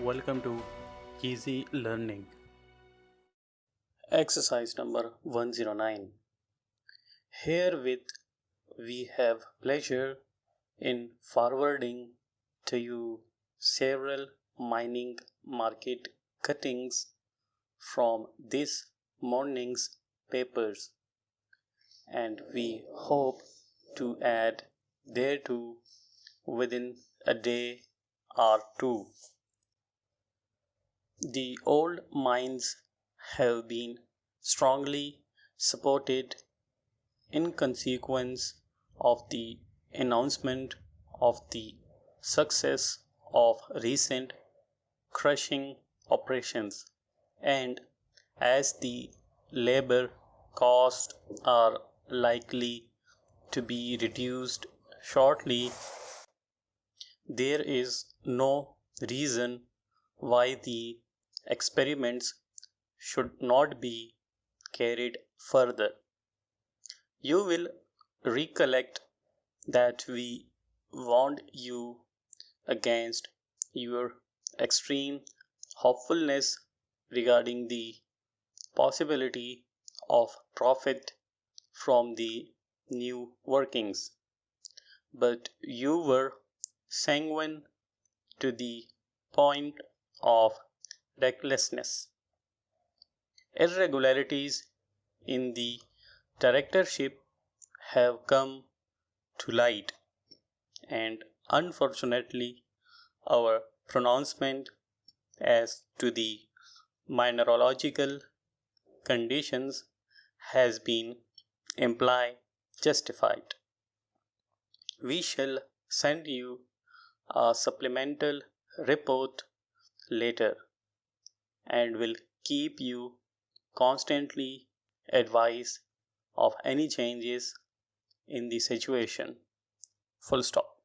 Welcome to Easy Learning. Exercise number 109. Herewith we have pleasure in forwarding to you several mining market cuttings from this morning's papers, and we hope to add thereto within a day or two. The old mines have been strongly supported in consequence of the announcement of the success of recent crushing operations, and as the labor costs are likely to be reduced shortly, there is no reason why the experiments should not be carried further. You will recollect that we warned you against your extreme hopefulness regarding the possibility of profit from the new workings, but you were sanguine to the point of recklessness. Irregularities in the directorship have come to light, and unfortunately, our pronouncement as to the mineralogical conditions has been implied justified. We shall send you a supplemental report later and will keep you constantly advised of any changes in the situation. Full stop.